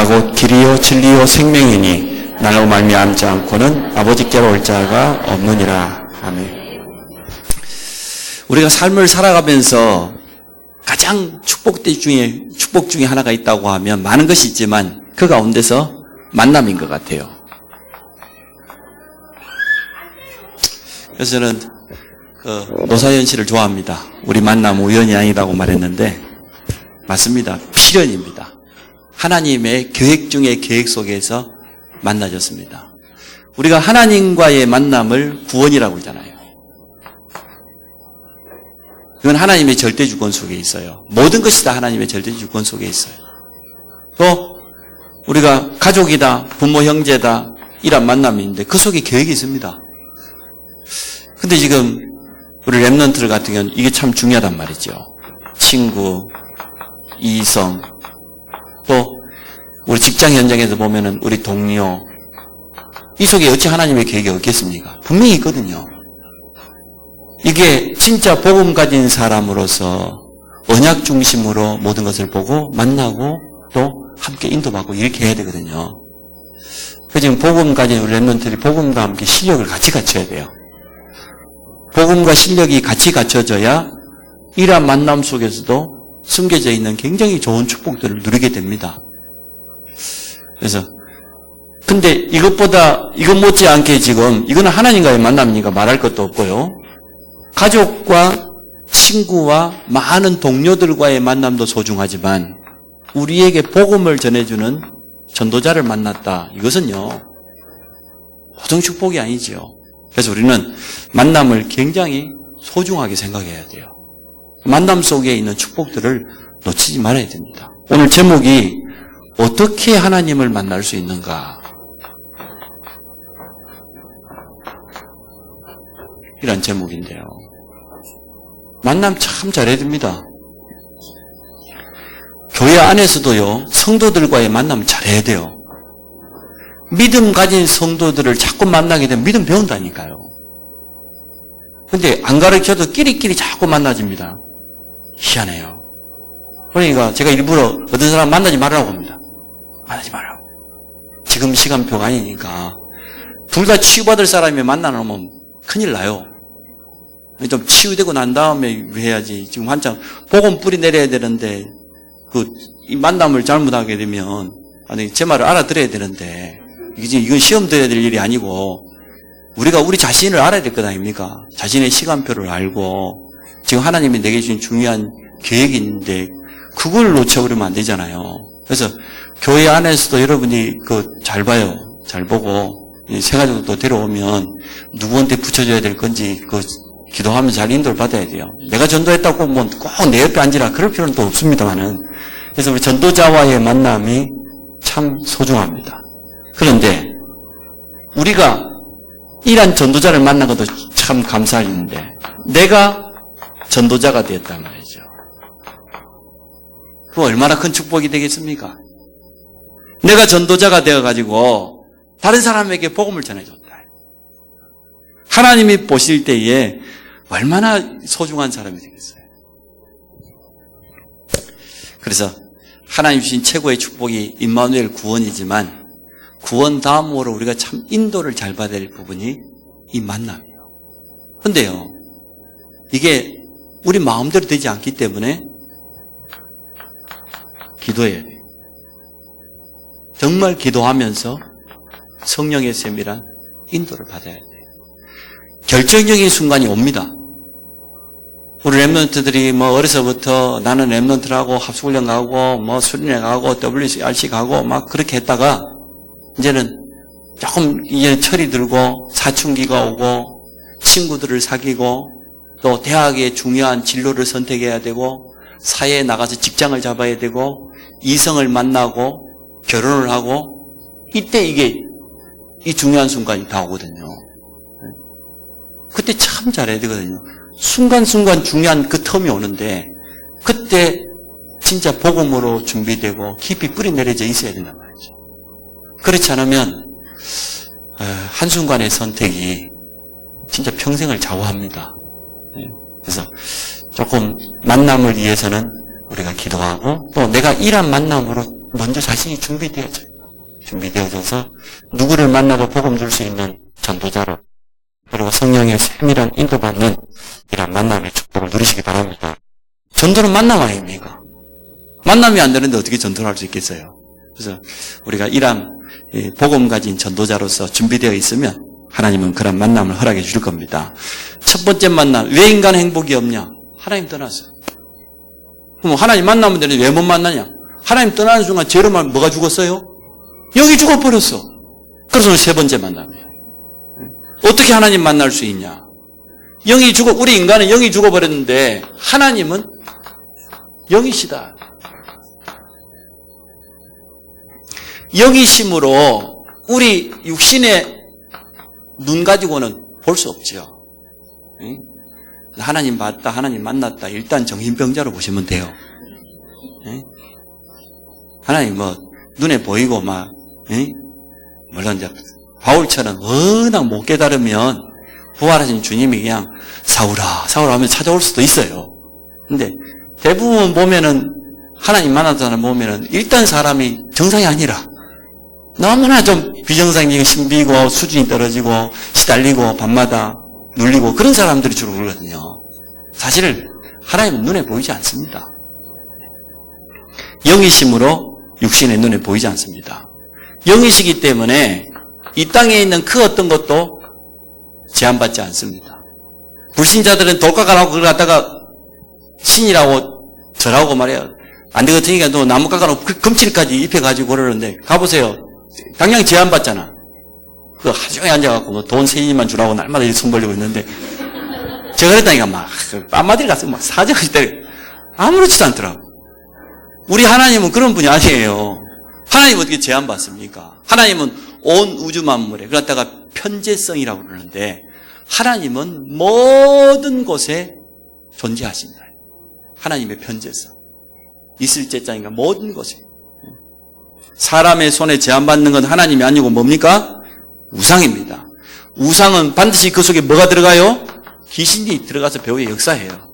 내가 곧 길이요 진리요 생명이니 나로 말미암지 않고는 아버지께로 올 자가 없느니라. 아멘. 우리가 삶을 살아가면서 가장 축복 중에 하나가 있다고 하면 많은 것이 있지만 그 가운데서 만남인 것 같아요. 그래서 저는 노사연 씨를 좋아합니다. 우리 만남 우연이 아니라고 말했는데 맞습니다. 필연입니다. 하나님의 계획 중의 계획 속에서 만나졌습니다. 우리가 하나님과의 만남을 구원이라고 하잖아요. 그건 하나님의 절대 주권 속에 있어요. 모든 것이 다 하나님의 절대 주권 속에 있어요. 또 우리가 가족이다, 부모, 형제다 이런 만남인데 그 속에 계획이 있습니다. 근데 지금 우리 랩런트들 같은 경우는 이게 참 중요하단 말이죠. 친구, 이성, 또 우리 직장 현장에서 보면은 우리 동료, 이 속에 어찌 하나님의 계획이 없겠습니까? 분명히 있거든요. 이게 진짜 복음 가진 사람으로서 언약 중심으로 모든 것을 보고 만나고 또 함께 인도받고 이렇게 해야 되거든요. 그래서 지금 복음 가진 우리 랩런트들이 복음과 함께 실력을 같이 갖춰야 돼요. 복음과 실력이 같이 갖춰져야 이러한 만남 속에서도 숨겨져 있는 굉장히 좋은 축복들을 누리게 됩니다. 그래서 근데 이것 못지않게 지금 이거는 하나님과의 만남이니까 말할 것도 없고요. 가족과 친구와 많은 동료들과의 만남도 소중하지만 우리에게 복음을 전해주는 전도자를 만났다. 이것은요. 보통 축복이 아니죠. 그래서 우리는 만남을 굉장히 소중하게 생각해야 돼요. 만남 속에 있는 축복들을 놓치지 말아야 됩니다. 오늘 제목이 어떻게 하나님을 만날 수 있는가? 이런 제목인데요. 만남 참 잘해야 됩니다. 교회 안에서도요, 성도들과의 만남 잘해야 돼요. 믿음 가진 성도들을 자꾸 만나게 되면 믿음 배운다니까요. 근데 안 가르쳐도 끼리끼리 자꾸 만나집니다. 희한해요. 그러니까 제가 일부러 어떤 사람 만나지 말라고 합니다. 만나지 말라고. 지금 시간표가 아니니까 둘 다 치유받을 사람이 만나놓으면 큰일 나요. 좀 치유되고 난 다음에 해야지. 지금 한창 복음 뿌리 내려야 되는데 이 만남을 잘못하게 되면 아니 제 말을 알아들어야 되는데 이건 시험 들어야 될 일이 아니고 우리가 우리 자신을 알아야 될 것 아닙니까? 자신의 시간표를 알고 지금 하나님이 내게 주신 중요한 계획이 있는데 그걸 놓쳐버리면 안 되잖아요. 그래서 교회 안에서도 여러분이 잘 봐요. 잘 보고 세 가지도 데려오면 누구한테 붙여줘야 될 건지 기도하면 잘 인도를 받아야 돼요. 내가 전도했다고 꼭 내 옆에 앉으라 그럴 필요는 또 없습니다만은. 그래서 우리 전도자와의 만남이 참 소중합니다. 그런데 우리가 이런 전도자를 만난 것도 참 감사할 일인데 내가 전도자가 되었단 말이죠. 그거 얼마나 큰 축복이 되겠습니까? 내가 전도자가 되어가지고 다른 사람에게 복음을 전해줬다. 하나님이 보실 때에 얼마나 소중한 사람이 되겠어요. 그래서 하나님 주신 최고의 축복이 임마누엘 구원이지만 구원 다음으로 우리가 참 인도를 잘 받아야 될 부분이 이 만남이에요. 그런데요, 이게 우리 마음대로 되지 않기 때문에 기도해야 돼요. 정말 기도하면서 성령의 셈이란 인도를 받아야 돼요. 결정적인 순간이 옵니다. 우리 랩런트들이 어려서부터 나는 랩런트라고 합숙훈련 가고 수련회 가고 WRC 가고 막 그렇게 했다가 이제는 조금 이제 철이 들고 사춘기가 오고 친구들을 사귀고 또 대학의 중요한 진로를 선택해야 되고 사회에 나가서 직장을 잡아야 되고 이성을 만나고 결혼을 하고 이때 이 중요한 순간이 다 오거든요. 그때 참 잘해야 되거든요. 순간순간 중요한 그 텀이 오는데 그때 진짜 복음으로 준비되고 깊이 뿌리 내려져 있어야 된단 말이죠. 그렇지 않으면 한순간의 선택이 진짜 평생을 좌우합니다. 그래서 조금 만남을 위해서는 우리가 기도하고 또 내가 이런 만남으로 먼저 자신이 준비되어져서 누구를 만나도 복음 줄 수 있는 전도자로, 그리고 성령의 세밀한 인도받는 이런 만남의 축복을 누리시기 바랍니다. 전도는 만남 아닙니까? 만남이 안 되는데 어떻게 전도를 할 수 있겠어요? 그래서 우리가 이런 복음 가진 전도자로서 준비되어 있으면 하나님은 그런 만남을 허락해 주실 겁니다. 첫 번째 만남, 왜 인간 행복이 없냐? 하나님 떠났어요. 그럼 하나님 만나면 되는데 왜 못 만나냐? 하나님 떠나는 순간 죄로 말하면 뭐가 죽었어요? 영이 죽어버렸어. 그래서 세 번째 만남이에요. 어떻게 하나님 만날 수 있냐? 우리 인간은 영이 죽어버렸는데 하나님은 영이시다. 영이심으로 우리 육신의 눈 가지고는 볼 수 없죠. 하나님 봤다, 하나님 만났다. 일단 정신병자로 보시면 돼요. 하나님 눈에 보이고 물론 이제 바울처럼 워낙 못 깨달으면 부활하신 주님이 그냥 사울아 하면 찾아올 수도 있어요. 근데 대부분 보면은 하나님 만났던 사람 보면은 일단 사람이 정상이 아니라 너무나 좀 비정상적인 신비고 수준이 떨어지고 시달리고 밤마다 눌리고 그런 사람들이 주로 그러거든요. 사실 하나님은 눈에 보이지 않습니다. 영이심으로 육신의 눈에 보이지 않습니다. 영이시기 때문에 이 땅에 있는 그 어떤 것도 제한받지 않습니다. 불신자들은 돌가가라고 그걸 갖다가 신이라고 절하고 말이야. 안 되겠으니까 너 나무 깎아놓고 금칠까지 입혀가지고 그러는데 가보세요. 당연히 제한받잖아. 그 하중에 앉아갖고 돈 세인만 주라고 날마다 손 벌리고 있는데 제가 그랬다니까 막 뺨마디를 가서 막 사정하실 때 아무렇지도 않더라고. 우리 하나님은 그런 분이 아니에요. 하나님은 어떻게 제한받습니까? 하나님은 온 우주 만물에 그러다가 편재성이라고 그러는데 하나님은 모든 곳에 존재하신다. 하나님의 편재성. 있을 제자니까 모든 곳에. 사람의 손에 제한받는 건 하나님이 아니고 뭡니까? 우상입니다. 우상은 반드시 그 속에 뭐가 들어가요? 귀신이 들어가서 배후에 역사해요.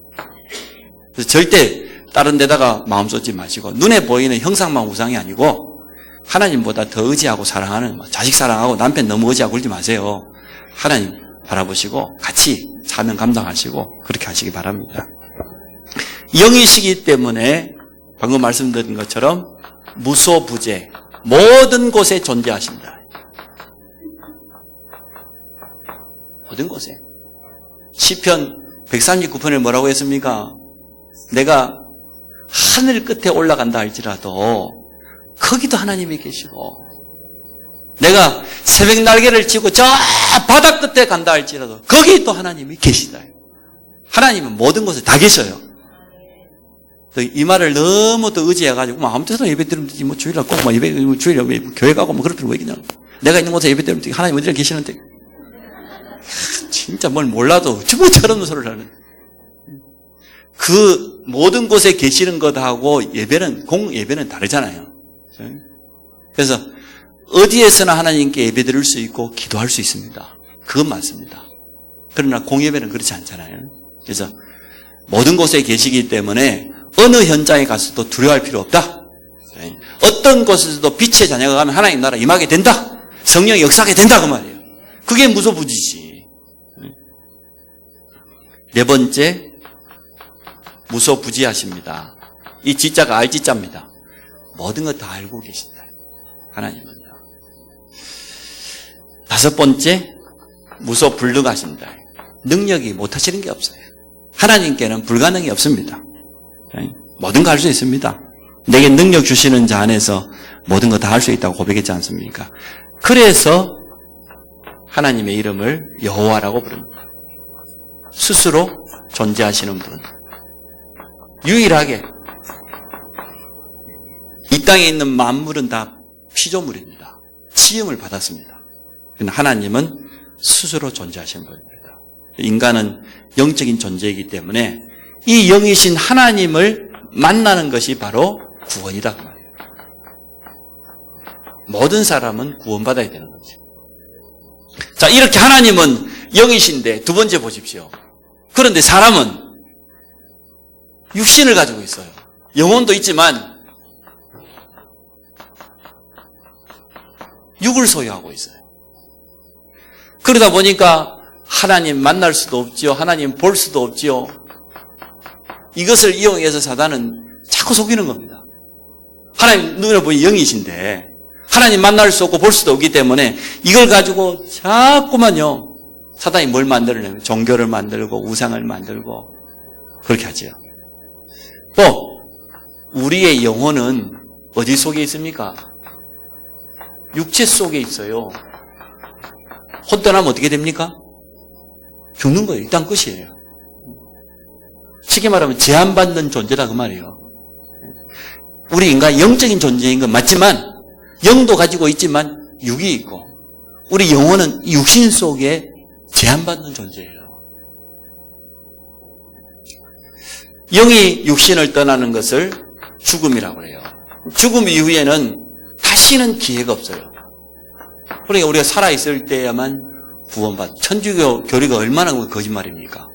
그래서 절대 다른 데다가 마음 쏟지 마시고 눈에 보이는 형상만 우상이 아니고 하나님보다 더 의지하고 사랑하는 자식 사랑하고 남편 너무 의지하고 그러지 마세요. 하나님 바라보시고 같이 사명 감당하시고 그렇게 하시기 바랍니다. 영이시기 때문에 방금 말씀드린 것처럼 무소부재 모든 곳에 존재하신다. 모든 곳에. 시편 139편에 뭐라고 했습니까? 내가 하늘 끝에 올라간다 할지라도 거기도 하나님이 계시고 내가 새벽 날개를 치고 저 바다 끝에 간다 할지라도 거기 또 하나님이 계시다. 하나님은 모든 곳에 다 계셔요. 이 말을 너무 또 의지해가지고 아무 데서나 예배 드리면 되지 주일날 꼭 주일날 교회 가고 그럴 필요가 있겠냐. 내가 있는 곳에 예배 드리면 되지 하나님 어디나 계시는데 진짜 뭘 몰라도 정말 철없는 소리를 하는. 그 모든 곳에 계시는 것하고 공예배는 다르잖아요. 그래서 어디에서나 하나님께 예배 드릴 수 있고 기도할 수 있습니다. 그건 맞습니다. 그러나 공예배는 그렇지 않잖아요. 그래서 모든 곳에 계시기 때문에 어느 현장에 가서도 두려워할 필요 없다. 어떤 곳에서도 빛의 자녀가 가면 하나님 나라 임하게 된다. 성령이 역사하게 된다 그 말이에요. 그게 무소부지지. 네 번째, 무소부지하십니다. 이 지자가 알지자입니다. 모든 것 다 알고 계신다. 하나님은. 다섯 번째, 무소불능하신다. 능력이 못하시는 게 없어요. 하나님께는 불가능이 없습니다. 모든 거 할 수 있습니다. 내게 능력 주시는 자 안에서 모든 거 다 할 수 있다고 고백했지 않습니까? 그래서 하나님의 이름을 여호와라고 부릅니다. 스스로 존재하시는 분. 유일하게 이 땅에 있는 만물은 다 피조물입니다. 지음을 받았습니다. 하나님은 스스로 존재하시는 분입니다. 인간은 영적인 존재이기 때문에 이 영이신 하나님을 만나는 것이 바로 구원이다 그 말이에요. 모든 사람은 구원받아야 되는 거지. 자, 이렇게 하나님은 영이신데 두 번째 보십시오. 그런데 사람은 육신을 가지고 있어요. 영혼도 있지만 육을 소유하고 있어요. 그러다 보니까 하나님 만날 수도 없지요. 하나님 볼 수도 없지요. 이것을 이용해서 사단은 자꾸 속이는 겁니다. 하나님 눈에 보니 영이신데 하나님 만날 수 없고 볼 수도 없기 때문에 이걸 가지고 자꾸만요. 사단이 뭘 만들어내면 종교를 만들고 우상을 만들고 그렇게 하죠. 또 우리의 영혼은 어디 속에 있습니까? 육체 속에 있어요. 혼돈하면 어떻게 됩니까? 죽는 거예요. 일단 끝이에요. 쉽게 말하면 제한받는 존재다 그 말이에요. 우리 인간 영적인 존재인 건 맞지만 영도 가지고 있지만 육이 있고 우리 영혼은 육신 속에 제한받는 존재예요. 영이 육신을 떠나는 것을 죽음이라고 해요. 죽음 이후에는 다시는 기회가 없어요. 그러니까 우리가 살아있을 때야만 구원받. 천주교 교리가 얼마나 거짓말입니까?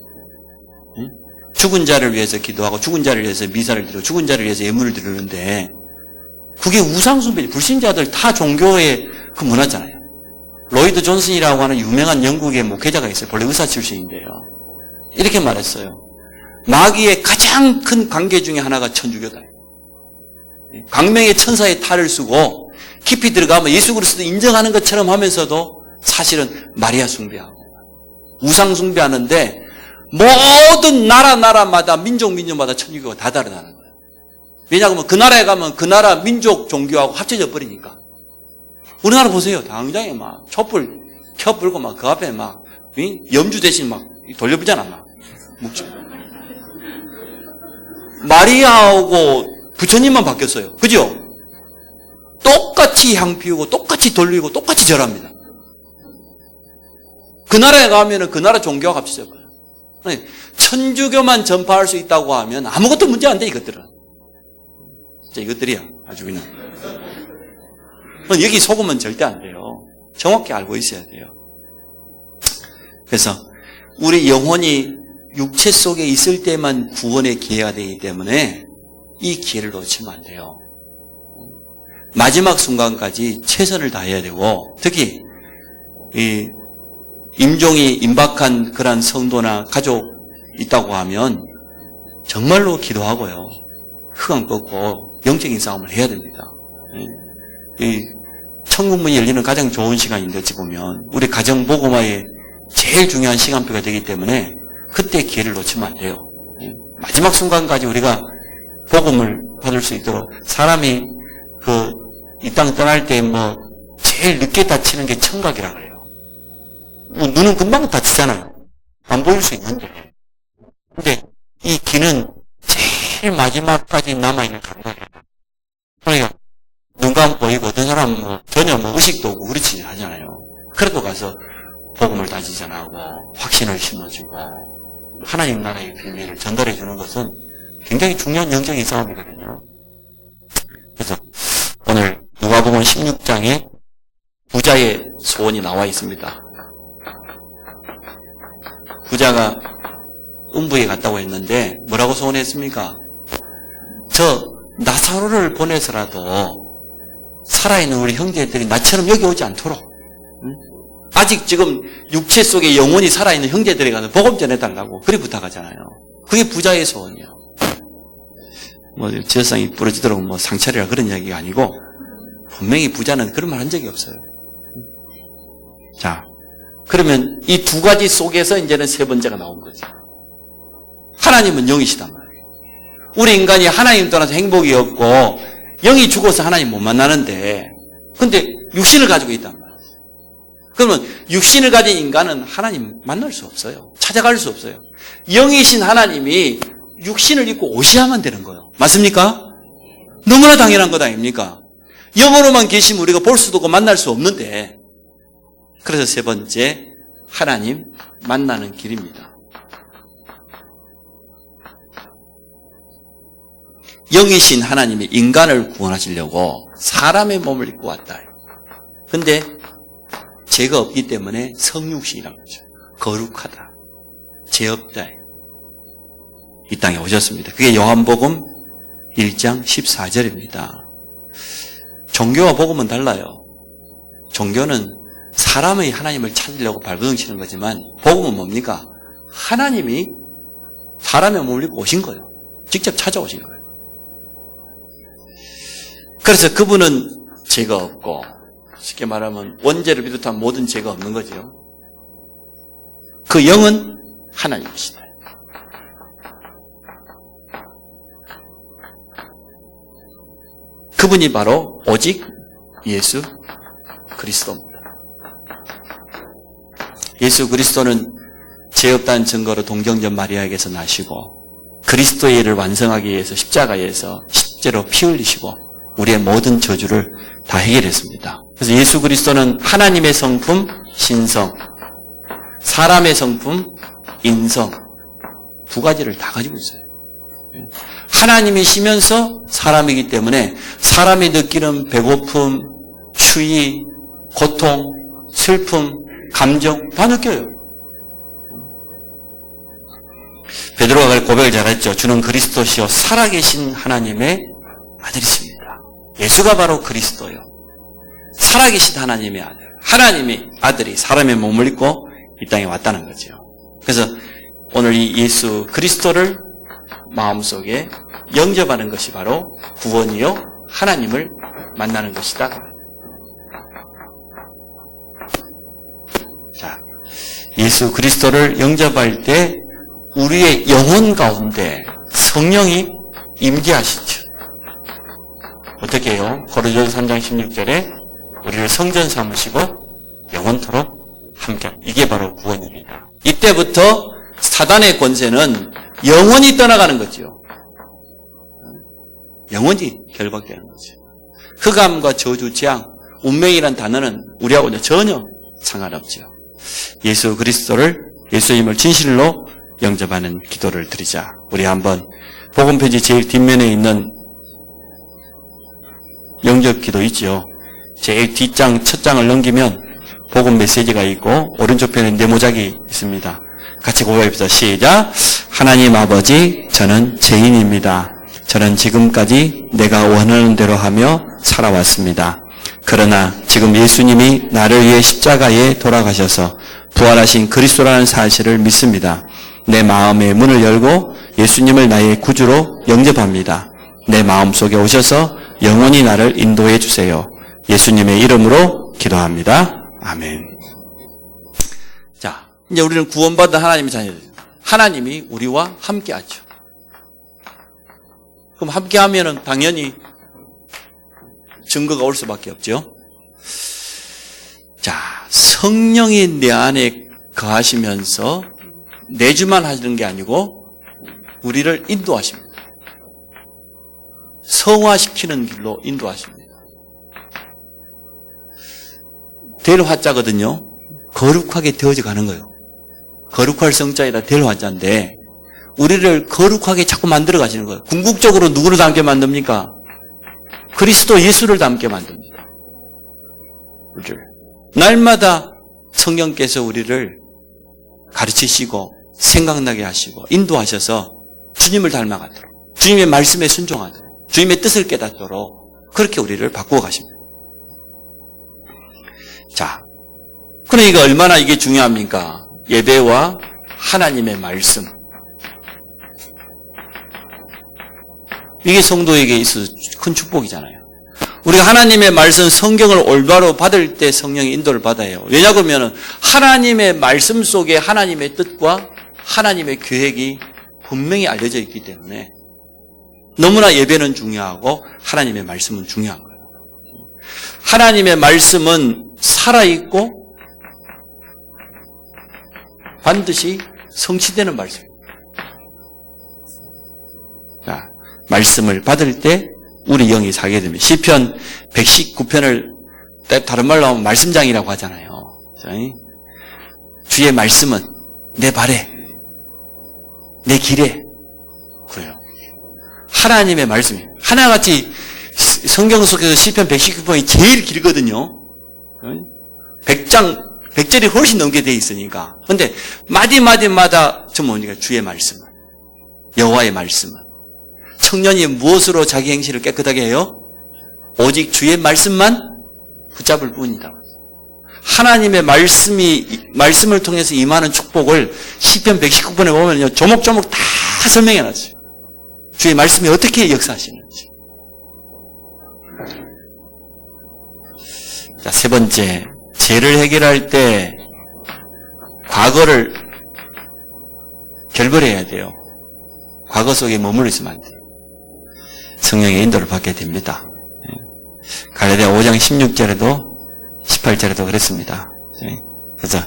응? 죽은 자를 위해서 기도하고 죽은 자를 위해서 미사를 드리고 죽은 자를 위해서 예물을 드리는데 그게 우상숭배, 불신자들 다 종교의 그 문화잖아요. 로이드 존슨이라고 하는 유명한 영국의 목회자가 있어요. 본래 의사 출신인데요. 이렇게 말했어요. 마귀의 가장 큰 관계 중에 하나가 천주교다. 광명의 천사의 탈을 쓰고 깊이 들어가면 예수 그리스도 인정하는 것처럼 하면서도 사실은 마리아 숭배하고 우상 숭배하는데 모든 나라마다 민족마다 천주교가 다 다르다는 거예요. 왜냐하면 그 나라에 가면 그 나라 민족 종교하고 합쳐져 버리니까. 우리나라 보세요. 당장에 막 촛불 켜불고 막 그 앞에 막 염주 대신 막 돌려보잖아 막 묵죠. 마리아하고 부처님만 바뀌었어요. 그죠? 똑같이 향 피우고 똑같이 돌리고 똑같이 절합니다. 그 나라에 가면은 그 나라 종교와 합쳐져 버려요. 천주교만 전파할 수 있다고 하면 아무것도 문제 안 돼, 이것들은. 진짜 이것들이야. 아주 그냥. 여기 속으면 절대 안 돼요. 정확히 알고 있어야 돼요. 그래서 우리 영혼이 육체 속에 있을 때만 구원의 기회가 되기 때문에 이 기회를 놓치면 안 돼요. 마지막 순간까지 최선을 다해야 되고 특히 이 임종이 임박한 그런 성도나 가족 있다고 하면 정말로 기도하고요. 흑암 꺾고 영적인 싸움을 해야 됩니다. 이 천국문이 열리는 가장 좋은 시간인데 어찌 보면 우리 가정 복음화의 제일 중요한 시간표가 되기 때문에 그때 기회를 놓치면 안 돼요. 마지막 순간까지 우리가 복음을 받을 수 있도록 사람이 이 땅 떠날 때 제일 늦게 다치는 게 청각이라 그래요. 눈은 금방 다치잖아요. 안 보일 수 있는데. 근데 이 귀는 제일 마지막까지 남아있는 감각이에요. 그러니까 눈 감고 보이고 어떤 사람은 전혀 의식도 없고 그렇지 하잖아요. 그래도 가서 복음을 다시 전하고 확신을 심어주고 하나님 나라의 비밀을 전달해 주는 것은 굉장히 중요한 영적인 싸움이거든요. 그래서 오늘 누가복음 16장에 부자의 소원이 나와 있습니다. 부자가 음부에 갔다고 했는데 뭐라고 소원했습니까? 저 나사로를 보내서라도 살아있는 우리 형제들이 나처럼 여기 오지 않도록 아직 지금 육체 속에 영혼이 살아있는 형제들에 가서 복음 전해달라고 그리 부탁하잖아요. 그게 부자의 소원이에요. 지어상이 부러지도록 상처리라 그런 이야기가 아니고 분명히 부자는 그런 말 한 적이 없어요. 자, 그러면 이 두 가지 속에서 이제는 세 번째가 나온 거죠. 하나님은 영이시단 말이에요. 우리 인간이 하나님 떠나서 행복이 없고 영이 죽어서 하나님 못 만나는데 근데 육신을 가지고 있단 말이에요. 그러면 육신을 가진 인간은 하나님 만날 수 없어요. 찾아갈 수 없어요. 영이신 하나님이 육신을 입고 오셔야만 되는 거예요. 맞습니까? 너무나 당연한 것 아닙니까? 영으로만 계시면 우리가 볼 수도 없고 만날 수 없는데 그래서 세 번째 하나님 만나는 길입니다. 영이신 하나님이 인간을 구원하시려고 사람의 몸을 입고 왔다. 근데 죄가 없기 때문에 성육신이라고 하죠. 거룩하다. 죄 없다. 이 땅에 오셨습니다. 그게 요한복음 1장 14절입니다. 종교와 복음은 달라요. 종교는 사람의 하나님을 찾으려고 발버둥 치는 거지만 복음은 뭡니까? 하나님이 사람의 몸을 입고 오신 거예요. 직접 찾아오신 거예요. 그래서 그분은 죄가 없고 쉽게 말하면 원죄를 비롯한 모든 죄가 없는 거죠. 그 영은 하나님이시다. 그분이 바로 오직 예수 그리스도입니다. 예수 그리스도는 죄 없다는 증거로 동정녀 마리아에게서 나시고 그리스도의 일을 완성하기 위해서 십자가에서 십자로 피 흘리시고 우리의 모든 저주를 다 해결했습니다. 그래서 예수 그리스도는 하나님의 성품 신성, 사람의 성품 인성, 두 가지를 다 가지고 있어요. 하나님이시면서 사람이기 때문에 사람이 느끼는 배고픔, 추위, 고통, 슬픔, 감정 다 느껴요. 베드로가 고백을 잘했죠. 주는 그리스도시요 살아계신 하나님의 아들이십니다. 예수가 바로 그리스도요. 살아계신 하나님의 아들. 하나님의 아들이 사람의 몸을 입고 이 땅에 왔다는 거죠. 그래서 오늘 이 예수 그리스도를 마음속에 영접하는 것이 바로 구원이요 하나님을 만나는 것이다. 자, 예수 그리스도를 영접할 때 우리의 영혼 가운데 성령이 임재하시죠. 어떻게 해요? 고린도서 3장 16절에 우리를 성전 삼으시고 영원토록 함께. 이게 바로 구원입니다. 이때부터 사단의 권세는 영원히 떠나가는 거죠. 영원히 결박되는 거죠. 흑암과 저주, 재앙, 운명이란 단어는 우리하고는 전혀 상관없죠. 예수 그리스도를, 예수님을 진실로 영접하는 기도를 드리자. 우리 한번 복음편지 제일 뒷면에 있는 영접 기도 있지요. 제일 뒷장, 첫 장을 넘기면 복음 메시지가 있고 오른쪽 편에 네모작이 있습니다. 같이 고백합시다. 시작. 하나님 아버지, 저는 죄인입니다. 저는 지금까지 내가 원하는 대로 하며 살아왔습니다. 그러나 지금 예수님이 나를 위해 십자가에 돌아가셔서 부활하신 그리스도라는 사실을 믿습니다. 내 마음의 문을 열고 예수님을 나의 구주로 영접합니다. 내 마음속에 오셔서 영원히 나를 인도해 주세요. 예수님의 이름으로 기도합니다. 아멘. 자, 이제 우리는 구원받은 하나님의 자녀들. 하나님이 우리와 함께 하죠. 그럼 함께 하면은 당연히 증거가 올 수밖에 없죠. 자, 성령이 내 안에 거하시면서 내주만 하시는 게 아니고 우리를 인도하십니다. 성화시키는 길로 인도하십니다. 될 화자거든요. 거룩하게 되어져 가는 거예요. 거룩할 성자에다 될 화자인데 우리를 거룩하게 자꾸 만들어 가시는 거예요. 궁극적으로 누구를 닮게 만듭니까? 그리스도 예수를 닮게 만듭니다. 날마다 성령께서 우리를 가르치시고 생각나게 하시고 인도하셔서 주님을 닮아가도록, 주님의 말씀에 순종하도록, 주님의 뜻을 깨닫도록 그렇게 우리를 바꾸어 가십니다. 자, 그러니까 얼마나 이게 중요합니까? 예배와 하나님의 말씀. 이게 성도에게 있어서 큰 축복이잖아요. 우리가 하나님의 말씀, 성경을 올바로 받을 때 성령의 인도를 받아요. 왜냐하면 하나님의 말씀 속에 하나님의 뜻과 하나님의 계획이 분명히 알려져 있기 때문에 너무나 예배는 중요하고 하나님의 말씀은 중요한 거예요. 하나님의 말씀은 살아있고 반드시 성취되는 말씀입니다. 자, 말씀을 받을 때 우리 영이 살게 됩니다. 시편 119편을 다른 말로 하면 말씀장이라고 하잖아요. 주의 말씀은 내 발에, 내 길에, 그래요. 하나님의 말씀이 하나같이 성경 속에서 시편 119편이 제일 길거든요. 100절이 훨씬 넘게 돼 있으니까. 근데 마디마디마다 전부 뭡니까? 주의 말씀은, 여호와의 말씀은. 청년이 무엇으로 자기 행실을 깨끗하게 해요? 오직 주의 말씀만 붙잡을 뿐이다. 하나님의 말씀을 통해서 임하는 축복을 시편 119편에 보면요, 조목조목 다 설명해 놨어요. 주의 말씀이 어떻게 역사하시는지. 자, 세 번째, 죄를 해결할 때 과거를 결별해야 돼요. 과거 속에 머물러 있으면 안 돼요. 성령의 인도를 받게 됩니다. 갈라디아 5장 16절에도 18절에도 그랬습니다. 그래서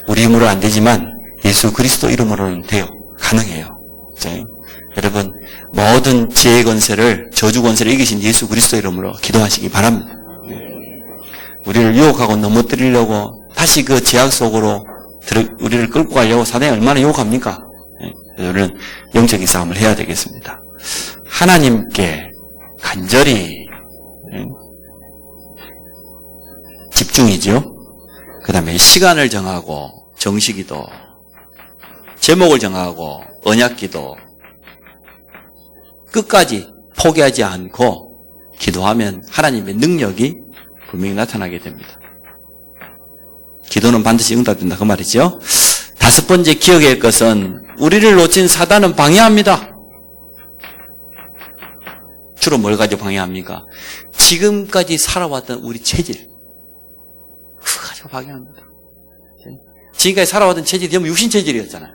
우리 힘으로 안 되지만 예수 그리스도 이름으로는 돼요. 가능해요. 여러분, 모든 죄의 권세를, 저주 권세를 이기신 예수 그리스도 이름으로 기도하시기 바랍니다. 우리를 유혹하고 넘어뜨리려고 다시 그 죄악 속으로 우리를 끌고 가려고 사단이 얼마나 유혹합니까? 우리는 영적인 싸움을 해야 되겠습니다. 하나님께 간절히 집중이죠. 그 다음에 시간을 정하고 정식기도, 제목을 정하고 언약기도, 끝까지 포기하지 않고 기도하면 하나님의 능력이 분명히 나타나게 됩니다. 기도는 반드시 응답된다 그 말이죠. 다섯 번째 기억해야 할 것은 우리를 놓친 사단은 방해합니다. 주로 뭘 가지고 방해합니까? 지금까지 살아왔던 우리 체질, 그거 가지고 방해합니다. 지금까지 살아왔던 체질이 전부 육신 체질이었잖아요.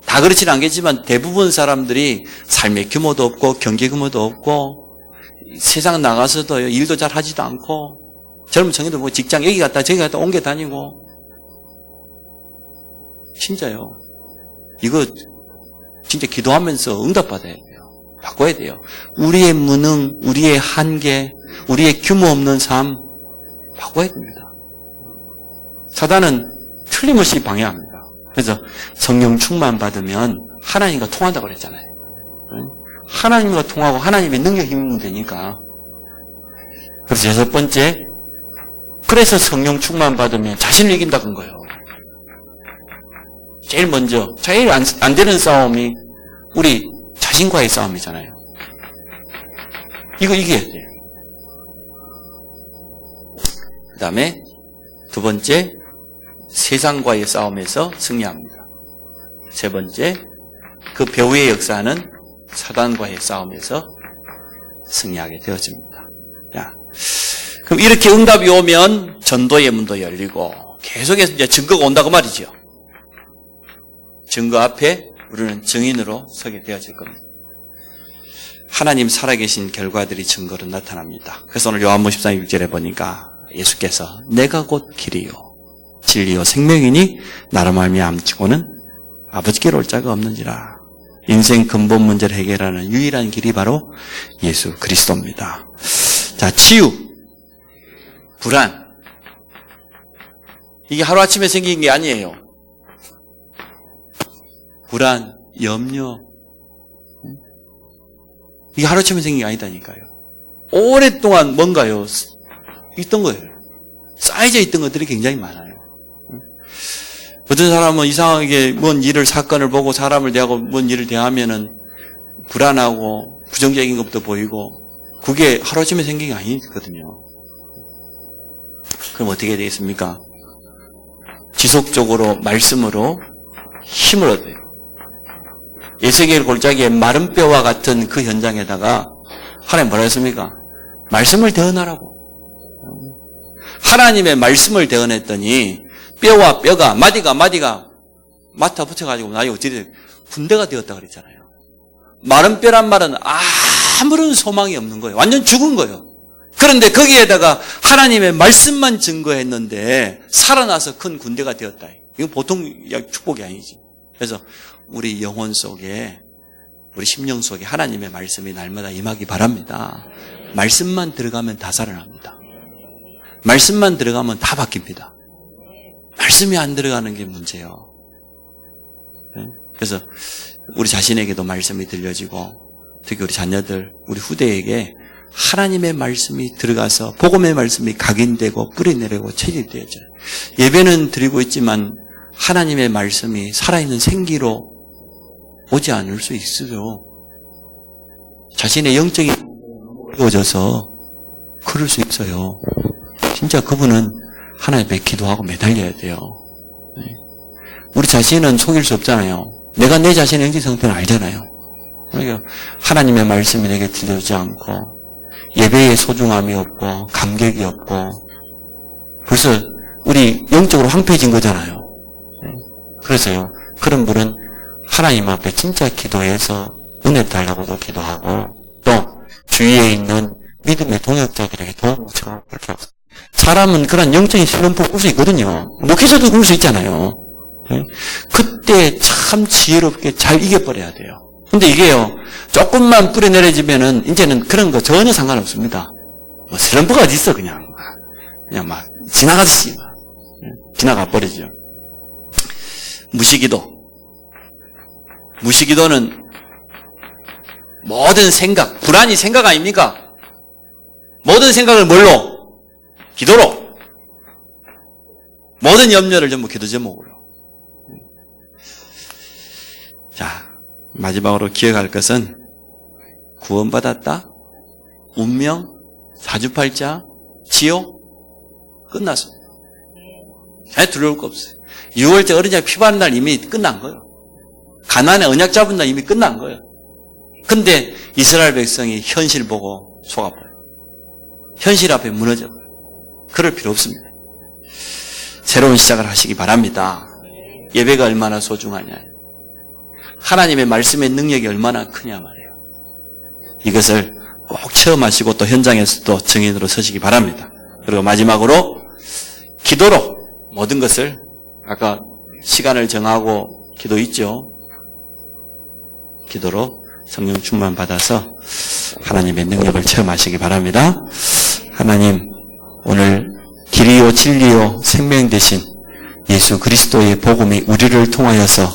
다 그렇지는 않겠지만 대부분 사람들이 삶의 규모도 없고 경제 규모도 없고 세상 나가서도 일도 잘 하지도 않고 젊은 청년들 뭐 직장 여기 갔다 저기 갔다 옮겨 다니고 진짜요. 이거 진짜 기도하면서 응답받아야 돼요. 바꿔야 돼요. 우리의 무능, 우리의 한계, 우리의 규모 없는 삶 바꿔야 됩니다. 사단은 틀림없이 방해합니다. 그래서 성령 충만 받으면 하나님과 통한다고 그랬잖아요. 하나님과 통하고 하나님의 능력 힘이면 되니까. 그래서 여섯 번째, 그래서 성령 충만 받으면 자신을 이긴다는 거예요. 제일 먼저, 제일 안 되는 싸움이 우리 자신과의 싸움이잖아요. 이거 이겨야 돼요. 그 다음에 두 번째, 세상과의 싸움에서 승리합니다. 세 번째, 그 배후의 역사는 사단과의 싸움에서 승리하게 되어집니다. 자, 그럼 이렇게 응답이 오면 전도의 문도 열리고 계속해서 이제 증거가 온다고 말이죠. 증거 앞에 우리는 증인으로 서게 되어질 겁니다. 하나님 살아계신 결과들이 증거로 나타납니다. 그래서 오늘 요한복음 14장 6절에 보니까 예수께서 내가 곧 길이요 진리요 생명이니 나로 말미암고는 아버지께로 올 자가 없는지라. 인생 근본 문제를 해결하는 유일한 길이 바로 예수 그리스도입니다. 자, 치유, 불안, 이게 하루아침에 생긴 게 아니에요. 불안, 염려, 이게 하루아침에 생긴 게 아니다니까요. 오랫동안 뭔가요? 있던 거예요. 쌓여져 있던 것들이 굉장히 많아요. 어떤 사람은 이상하게 뭔 일을, 사건을 보고 사람을 대하고 뭔 일을 대하면은 불안하고 부정적인 것도 보이고 그게 하루아침에 생긴 게 아니거든요. 그럼 어떻게 되겠습니까? 지속적으로 말씀으로 힘을 얻어요. 에스겔 골짜기의 마른 뼈와 같은 그 현장에다가 하나님 뭐라 했습니까? 말씀을 대언하라고. 하나님의 말씀을 대언했더니 뼈와 뼈가 마디가 맞아 붙여가지고 나중에 어찌 군대가 되었다 그랬잖아요. 마른 뼈란 말은 아무런 소망이 없는 거예요. 완전 죽은 거예요. 그런데 거기에다가 하나님의 말씀만 증거했는데 살아나서 큰 군대가 되었다. 이건 보통 축복이 아니지. 그래서 우리 영혼 속에, 우리 심령 속에 하나님의 말씀이 날마다 임하기 바랍니다. 말씀만 들어가면 다 살아납니다. 말씀만 들어가면 다 바뀝니다. 말씀이 안 들어가는 게 문제예요. 그래서 우리 자신에게도 말씀이 들려지고 특히 우리 자녀들, 우리 후대에게 하나님의 말씀이 들어가서 복음의 말씀이 각인되고 뿌리내리고 체질되어져요. 예배는 드리고 있지만 하나님의 말씀이 살아있는 생기로 오지 않을 수 있어요. 자신의 영적인 어려워져서 그럴 수 있어요. 진짜 그분은 하나님 앞에 기도하고 매달려야 돼요. 우리 자신은 속일 수 없잖아요. 내가 내 자신의 영적 상태는 알잖아요. 그러니까 하나님의 말씀이 내게 들려오지 않고 예배의 소중함이 없고 감격이 없고 벌써 우리 영적으로 황폐해진 거잖아요. 그래서요. 그런 분은 하나님 앞에 진짜 기도해서 은혜 달라고도 기도하고 또 주위에 있는 믿음의 동역자들에게 도움을 청하고 그렇게 하고 사람은 그런 영적인 슬럼프 올 수 있거든요. 목회자도 그럴 수 있잖아요. 그때 참 지혜롭게 잘 이겨버려야 돼요. 근데 이게요, 조금만 뿌려내려지면은 이제는 그런 거 전혀 상관없습니다. 뭐 슬럼프가 어디 있어, 그냥 막 지나가듯이 지나가 버리죠. 무시기도는 모든 생각, 불안이 생각 아닙니까? 모든 생각을 뭘로? 기도로. 모든 염려를 전부 기도 제목으로. 자, 마지막으로 기억할 것은 구원받았다, 운명, 사주팔자, 지옥, 끝났습니다. 잘 두려울 거 없어요. 6월째 어린이날 피바는 날 이미 끝난 거예요. 가나안의 언약 잡은 날 이미 끝난 거예요. 근데 이스라엘 백성이 현실 보고 속아버려요. 현실 앞에 무너져버려요. 그럴 필요 없습니다. 새로운 시작을 하시기 바랍니다. 예배가 얼마나 소중하냐. 하나님의 말씀의 능력이 얼마나 크냐 말이에요. 이것을 꼭 체험하시고 또 현장에서도 증인으로 서시기 바랍니다. 그리고 마지막으로 기도로 모든 것을 아까 시간을 정하고 기도 있죠. 기도로 성령 충만 받아서 하나님의 능력을 체험하시기 바랍니다. 하나님, 오늘 길이요 진리요 생명 되신 예수 그리스도의 복음이 우리를 통하여서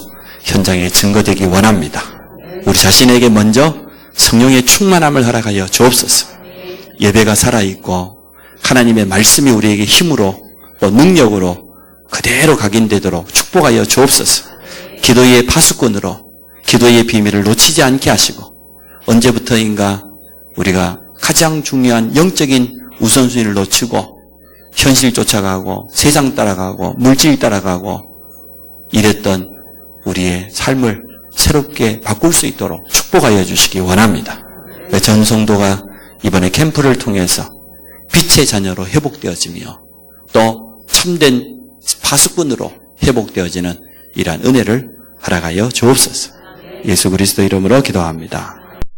현장에 증거되기 원합니다. 우리 자신에게 먼저 성령의 충만함을 허락하여 주옵소서. 예배가 살아있고 하나님의 말씀이 우리에게 힘으로 또 능력으로 그대로 각인되도록 축복하여 주옵소서. 기도의 파수꾼으로 기도의 비밀을 놓치지 않게 하시고 언제부터인가 우리가 가장 중요한 영적인 우선순위를 놓치고 현실 쫓아가고 세상 따라가고 물질 따라가고 이랬던 우리의 삶을 새롭게 바꿀 수 있도록 축복하여 주시기 원합니다. 전 성도가 이번에 캠프를 통해서 빛의 자녀로 회복되어지며 또 참된 파수꾼으로 회복되어지는 이러한 은혜를 허락하여 주옵소서. 예수 그리스도 이름으로 기도합니다.